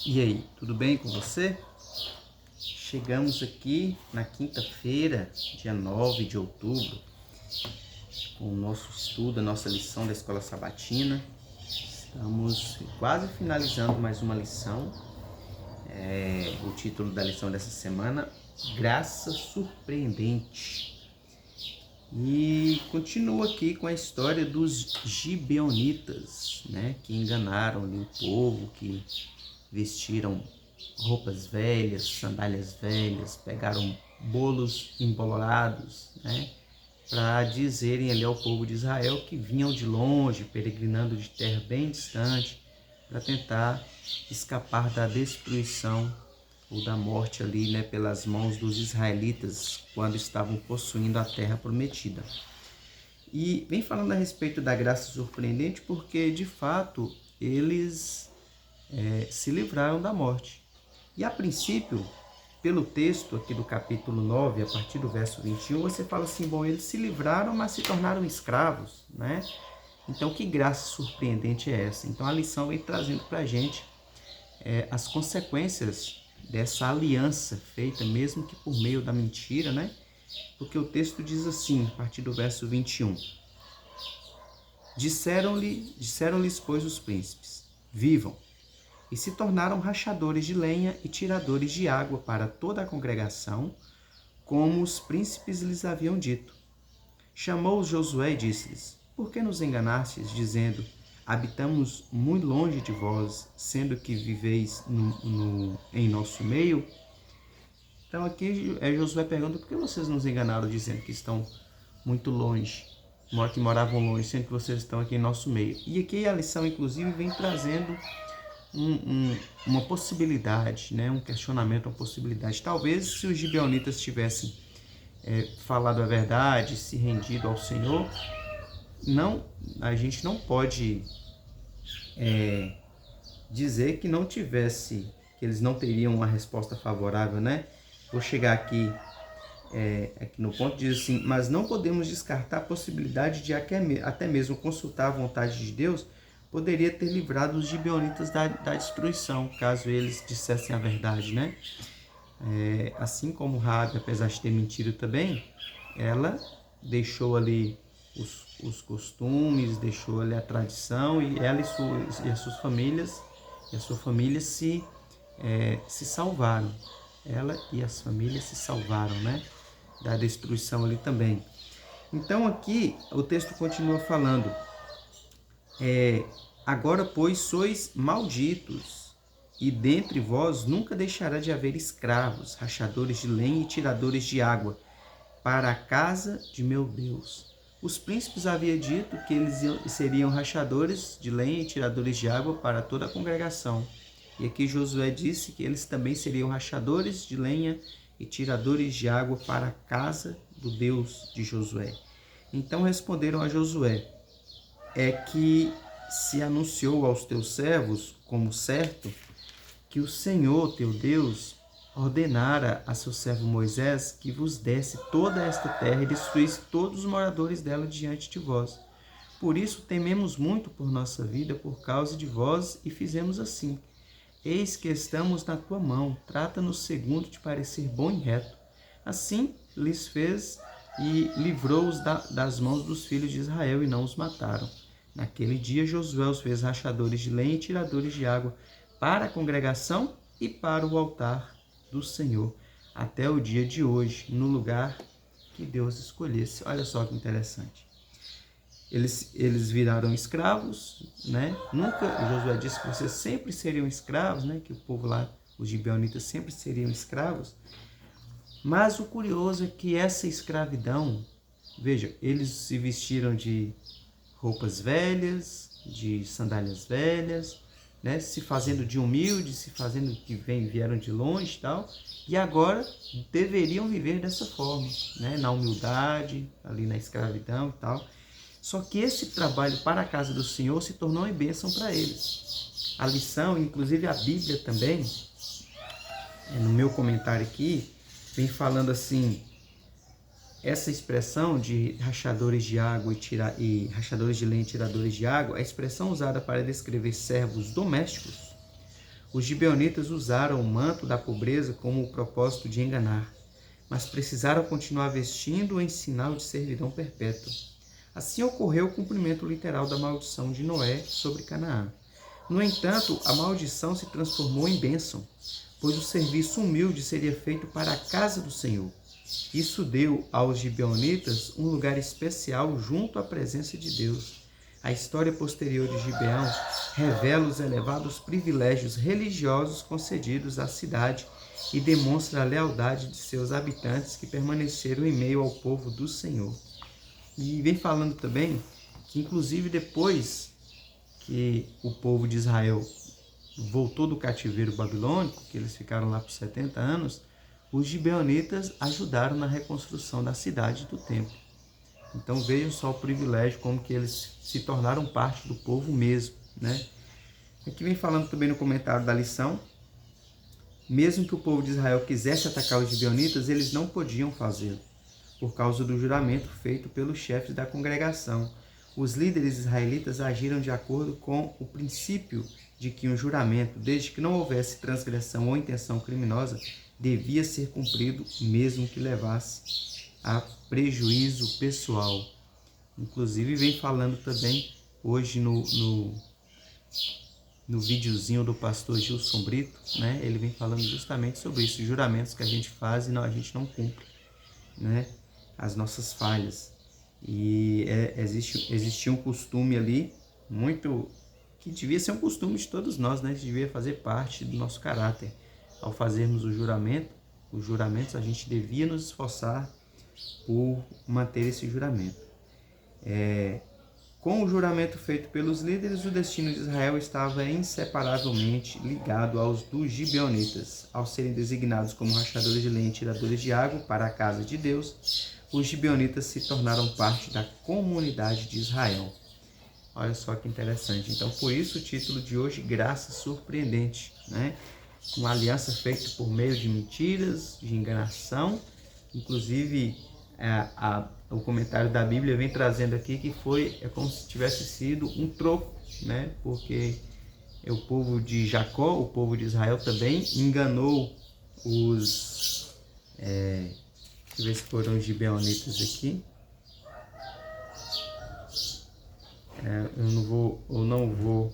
E aí, tudo bem com você? Chegamos aqui na quinta-feira, dia 9 de outubro, com o nosso estudo, a nossa lição da Escola Sabatina. Estamos quase finalizando mais uma lição. O título da lição dessa semana, Graça Surpreendente. E continua aqui com a história dos gibeonitas, que enganaram ali o povo, que vestiram roupas velhas, sandálias velhas, pegaram bolos embolorados, para dizerem ali ao povo de Israel que vinham de longe, peregrinando de terra bem distante, para tentar escapar da destruição ou da morte ali, pelas mãos dos israelitas, quando estavam possuindo a terra prometida. E vem falando a respeito da graça surpreendente, porque de fato eles se livraram da morte. E a princípio, pelo texto aqui do capítulo 9, a partir do verso 21, você fala assim, eles se livraram, mas se tornaram escravos, Então, que graça surpreendente é essa? Então, a lição vem trazendo para a gente as consequências dessa aliança feita, mesmo que por meio da mentira, Porque o texto diz assim, a partir do verso 21, Disseram-lhes, pois, os príncipes, vivam, e se tornaram rachadores de lenha e tiradores de água para toda a congregação, como os príncipes lhes haviam dito. Chamou-os Josué e disse-lhes, por que nos enganastes, dizendo, habitamos muito longe de vós, sendo que viveis em nosso meio? Então aqui Josué pergunta, por que vocês nos enganaram, dizendo que estão muito longe, que moravam longe, sendo que vocês estão aqui em nosso meio? E aqui a lição, inclusive, vem trazendo uma possibilidade, um questionamento, uma possibilidade. Talvez se os gibeonitas tivessem falado a verdade, se rendido ao Senhor, a gente não pode dizer que não tivesse, que eles não teriam uma resposta favorável, Vou chegar aqui no ponto, diz assim, mas não podemos descartar a possibilidade de até mesmo consultar a vontade de Deus, poderia ter livrado os gibeonitas da destruição, caso eles dissessem a verdade, assim como Raabe, apesar de ter mentido também, ela deixou ali os costumes, deixou ali a tradição, e ela e as suas famílias, e a sua família se salvaram. Ela e as famílias se salvaram, da destruição ali também. Então aqui o texto continua falando, agora, pois, sois malditos, e dentre vós nunca deixará de haver escravos, rachadores de lenha e tiradores de água, para a casa de meu Deus. Os príncipes haviam dito que eles seriam rachadores de lenha e tiradores de água para toda a congregação. E aqui Josué disse que eles também seriam rachadores de lenha e tiradores de água para a casa do Deus de Josué. Então responderam a Josué, que se anunciou aos teus servos, como certo, que o Senhor, teu Deus, ordenara a seu servo Moisés que vos desse toda esta terra e destruísse todos os moradores dela diante de vós. Por isso tememos muito por nossa vida por causa de vós e fizemos assim. Eis que estamos na tua mão, trata-nos segundo te parecer bom e reto. Assim lhes fez e livrou-os das mãos dos filhos de Israel e não os mataram. Naquele dia Josué os fez rachadores de lenha e tiradores de água para a congregação e para o altar do Senhor, até o dia de hoje, no lugar que Deus escolhesse. Olha só que interessante. Eles viraram escravos, Nunca, Josué disse que vocês sempre seriam escravos, Que o povo lá, os gibeonitas, sempre seriam escravos. Mas o curioso é que essa escravidão, veja, eles se vestiram de roupas velhas, de sandálias velhas, se fazendo de humildes, se fazendo que vieram de longe e tal, e agora deveriam viver dessa forma, na humildade, ali na escravidão e tal. Só que esse trabalho para a casa do Senhor se tornou uma bênção para eles. A lição, inclusive a Bíblia também, no meu comentário aqui, vem falando assim, essa expressão de rachadores de água e rachadores de lenha e tiradores de água, a expressão usada para descrever servos domésticos, Os gibeonitas usaram o manto da pobreza como o propósito de enganar, mas precisaram continuar vestindo-o em sinal de servidão perpétua. Assim ocorreu o cumprimento literal da maldição de Noé sobre Canaã. No entanto, a maldição se transformou em bênção, pois o serviço humilde seria feito para a casa do Senhor. Isso deu aos gibeonitas um lugar especial junto à presença de Deus. A história posterior de Gibeão revela os elevados privilégios religiosos concedidos à cidade e demonstra a lealdade de seus habitantes que permaneceram em meio ao povo do Senhor. E vem falando também que, inclusive, depois que o povo de Israel voltou do cativeiro babilônico, que eles ficaram lá por 70 anos, os gibeonitas ajudaram na reconstrução da cidade e do templo. Então vejam só o privilégio, como que eles se tornaram parte do povo mesmo, né? Aqui vem falando também no comentário da lição, mesmo que o povo de Israel quisesse atacar os gibeonitas, eles não podiam fazê-lo, por causa do juramento feito pelos chefes da congregação. Os líderes israelitas agiram de acordo com o princípio de que um juramento, desde que não houvesse transgressão ou intenção criminosa, devia ser cumprido, mesmo que levasse a prejuízo pessoal. Inclusive, vem falando também hoje no videozinho do pastor Gilson Brito, né? Ele vem falando justamente sobre isso, juramentos que a gente faz e a gente não cumpre, né? As nossas falhas. E existia um costume ali, muito, que devia ser um costume de todos nós, né? Que devia fazer parte do nosso caráter. Ao fazermos os juramentos, a gente devia nos esforçar por manter esse juramento. Com o juramento feito pelos líderes, o destino de Israel estava inseparavelmente ligado aos dos gibeonitas. Ao serem designados como rachadores de lenha e tiradores de água para a casa de Deus, os gibeonitas se tornaram parte da comunidade de Israel. Olha só que interessante. Então, por isso o título de hoje, Graça Surpreendente, né? Uma aliança feita por meio de mentiras, de enganação. Inclusive, o comentário da Bíblia vem trazendo aqui que é como se tivesse sido um troco, né? Porque o povo de Jacó, o povo de Israel também enganou os... deixa eu ver se foram os gibeonitas aqui. Eu não vou...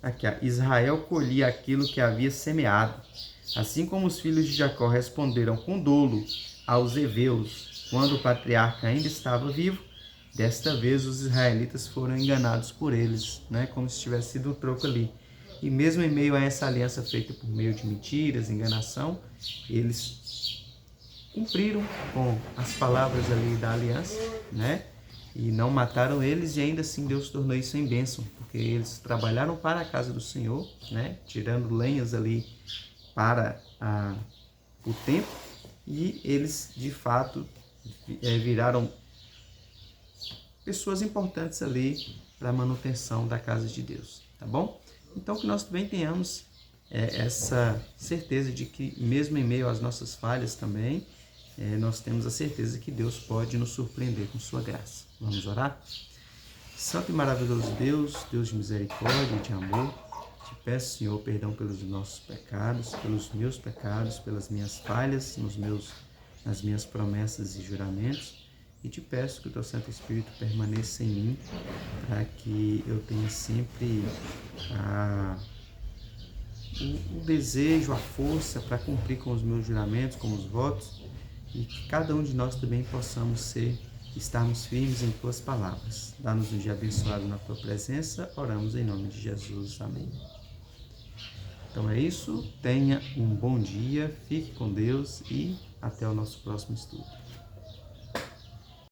Aqui, Israel colhia aquilo que havia semeado. Assim como os filhos de Jacó responderam com dolo aos heveus, quando o patriarca ainda estava vivo, desta vez os israelitas foram enganados por eles, né? Como se tivesse sido um troco ali. E mesmo em meio a essa aliança feita por meio de mentiras, enganação, eles cumpriram com as palavras ali da aliança, né? E não mataram eles, e ainda assim Deus tornou isso em bênção, porque eles trabalharam para a casa do Senhor, né? Tirando lenhas ali para o templo, e eles de fato viraram pessoas importantes ali para a manutenção da casa de Deus, tá bom? Então que nós também tenhamos essa certeza de que mesmo em meio às nossas falhas também, nós temos a certeza que Deus pode nos surpreender com sua graça. Vamos orar? Santo e maravilhoso Deus, Deus de misericórdia e de amor, te peço, Senhor, perdão pelos nossos pecados, pelos meus pecados, pelas minhas falhas, nas minhas promessas e juramentos, e te peço que o teu Santo Espírito permaneça em mim, para que eu tenha sempre o desejo, a força para cumprir com os meus juramentos, com os votos, e que cada um de nós também possamos estarmos firmes em tuas palavras. Dá-nos um dia abençoado na tua presença, oramos em nome de Jesus, amém. Então é isso, tenha um bom dia, fique com Deus e até o nosso próximo estudo.